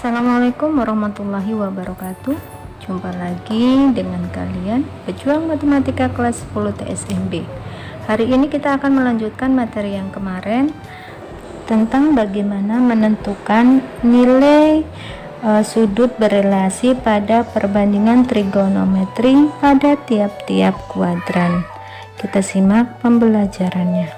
Assalamualaikum warahmatullahi wabarakatuh. Jumpa lagi dengan kalian pejuang matematika kelas 10 TSMB. Hari ini kita akan melanjutkan materi yang kemarin tentang bagaimana menentukan nilai sudut berelasi pada perbandingan trigonometri pada tiap-tiap kuadran. Kita simak pembelajarannya.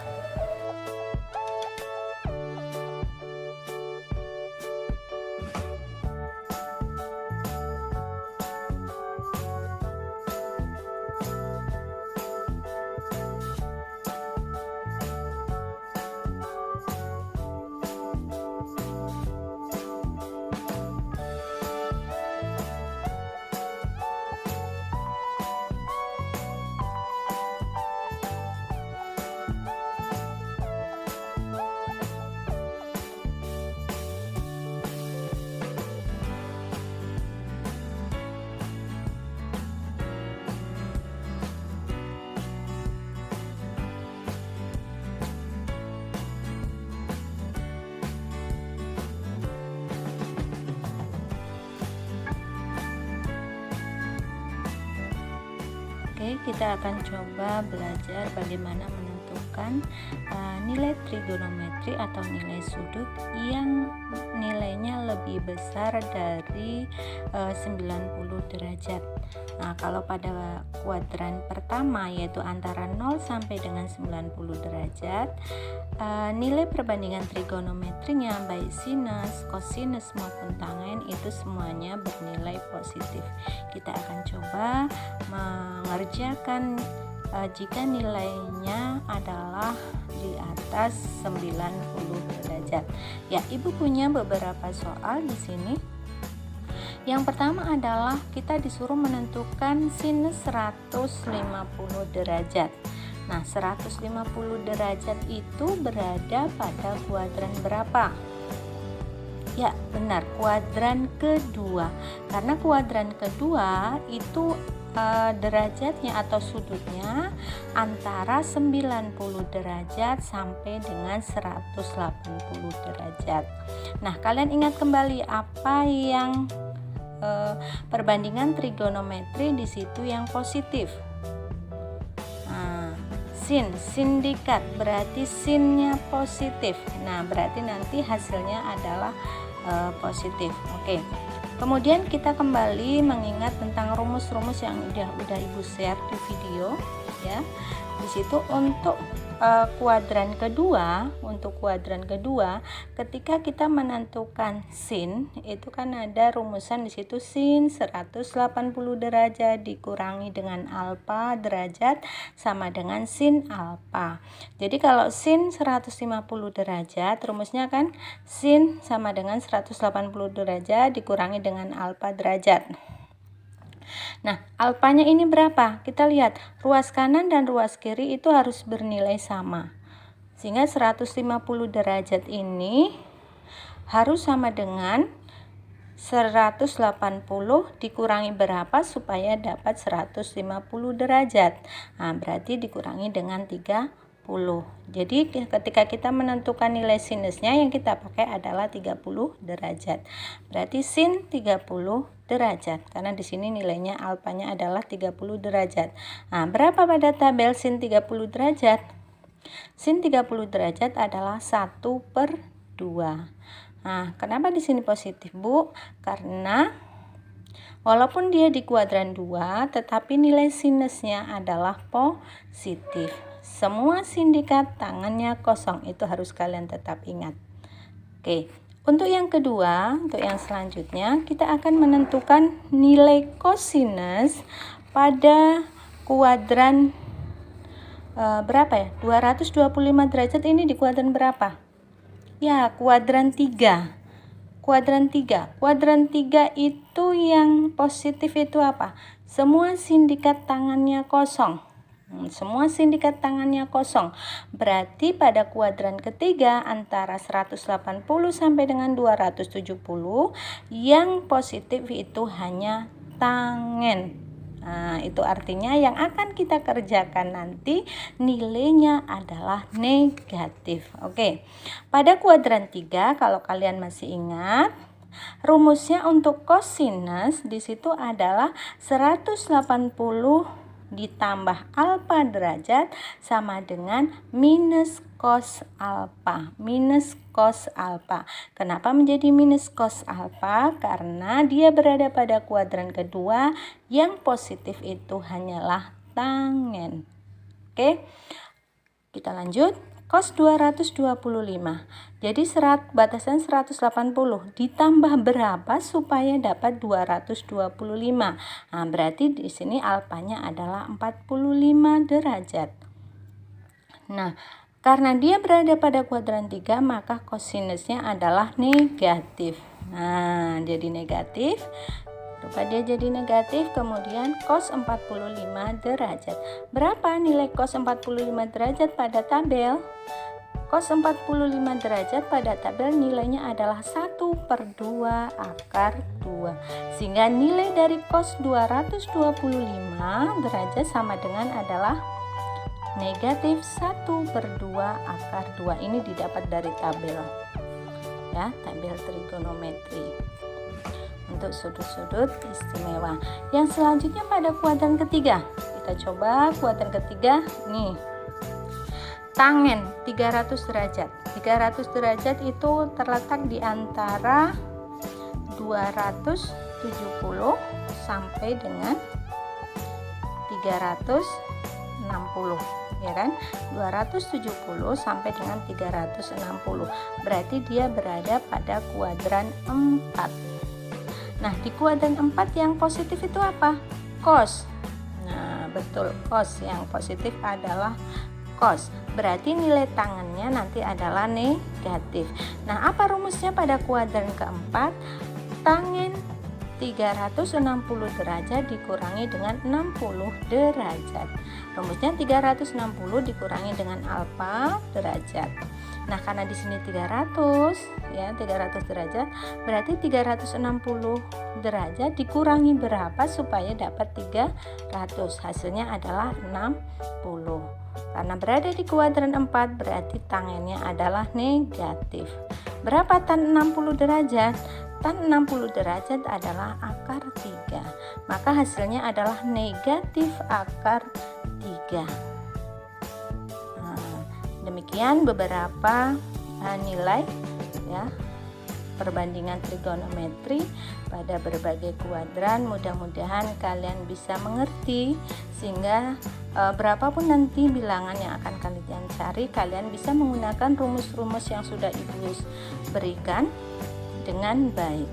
Oke, kita akan coba belajar bagaimana menentukan nilai trigonometri atau nilai sudut yang nilainya lebih besar dari 90 derajat. Nah, kalau pada kuadran pertama yaitu antara 0 sampai dengan 90 derajat, nilai perbandingan trigonometrinya baik sinus, kosinus maupun tangen itu semuanya bernilai positif. Kita akan coba mengerjakan jika nilainya adalah di atas 90 derajat. Ya, Ibu punya beberapa soal di sini. Yang pertama adalah kita disuruh menentukan sinus 150 derajat. Nah, 150 derajat itu berada pada kuadran berapa? Ya, benar, kuadran kedua. Karena kuadran kedua itu derajatnya atau sudutnya antara 90 derajat sampai dengan 180 derajat. Nah, kalian ingat kembali apa yang perbandingan trigonometri di situ yang positif. Nah, sin dikat berarti sinnya positif. Nah, berarti nanti hasilnya adalah positif. Oke. Kemudian kita kembali mengingat tentang rumus-rumus yang udah Ibu share di video ya. Di situ untuk kuadran kedua, ketika kita menentukan sin, itu kan ada rumusan di situ sin 180 derajat dikurangi dengan alfa derajat sama dengan sin alfa. Jadi kalau sin 150 derajat, rumusnya kan sin sama dengan 180 derajat dikurangi dengan alfa derajat. Nah, alfanya ini berapa? Kita lihat, ruas kanan dan ruas kiri itu harus bernilai sama. Sehingga 150 derajat ini harus sama dengan 180 dikurangi berapa supaya dapat 150 derajat. Nah, berarti dikurangi dengan 30. Jadi ketika kita menentukan nilai sinusnya yang kita pakai adalah 30 derajat. Berarti sin 30 derajat karena di sini nilainya alfanya adalah 30 derajat. Nah, berapa pada tabel sin 30 derajat? Sin 30 derajat adalah 1/2. Nah, kenapa di sini positif, Bu? Karena walaupun dia di kuadran 2, tetapi nilai sinusnya adalah positif. Semua sindikat tangannya kosong, itu harus kalian tetap ingat. Oke, untuk yang kedua, untuk yang selanjutnya, kita akan menentukan nilai kosinus pada kuadran berapa ya? 225 derajat ini di kuadran berapa? Ya, kuadran 3. Kuadran 3 itu yang positif itu apa? Semua sindikat tangannya kosong. Semua sindikat tangannya kosong. Berarti pada kuadran ketiga antara 180 sampai dengan 270 yang positif itu hanya tangen. Nah, itu artinya yang akan kita kerjakan nanti nilainya adalah negatif. Oke. Pada kuadran 3 kalau kalian masih ingat, Rumusnya untuk kosinus di situ adalah 180 ditambah alfa derajat sama dengan minus cos alfa. Minus cos alfa. Kenapa menjadi minus cos alfa? Karena dia berada pada kuadran kedua, yang positif itu hanyalah tangen. Oke, kita lanjut. Cos 225. Jadi batasan 180 ditambah berapa supaya dapat 225? Nah, berarti di sini alfanya adalah 45 derajat. Nah, karena dia berada pada kuadran 3, maka kosinusnya adalah negatif. Nah, jadi negatif. Rupa dia jadi negatif, kemudian cos 45 derajat. Berapa nilai cos 45 derajat pada tabel? Cos 45 derajat pada tabel nilainya adalah 1/2 akar 2. Sehingga nilai dari cos 225 derajat sama dengan adalah negatif 1/2 akar 2. Ini didapat dari tabel. Ya, tabel trigonometri. Untuk sudut-sudut istimewa. Yang selanjutnya pada kuadran ketiga. Kita coba kuadran ketiga. Nih. Tangen 300 derajat. 300 derajat itu terletak di antara 270 sampai dengan 360. Ya kan? 270 sampai dengan 360. Berarti dia berada pada kuadran 4. Nah, di kuadran 4 yang positif itu apa? Cos. Nah, betul, cos. Yang positif adalah cos. Berarti nilai tangennya nanti adalah negatif. Nah, apa rumusnya pada kuadran keempat? Tangen 360 derajat dikurangi dengan 60 derajat. Rumusnya 360 dikurangi dengan alfa derajat. Nah, karena di sini 300 ya, 300 derajat, berarti 360 derajat dikurangi berapa supaya dapat 300. Hasilnya adalah 60. Karena berada di kuadran 4, berarti tangennya adalah negatif. Berapa tan 60 derajat? Tan 60 derajat adalah akar 3. Maka hasilnya adalah negatif akar 3. Demikian beberapa nilai ya perbandingan trigonometri pada berbagai kuadran. Mudah-mudahan kalian bisa mengerti sehingga berapapun nanti bilangan yang akan kalian cari, kalian bisa menggunakan rumus-rumus yang sudah Ibu berikan dengan baik.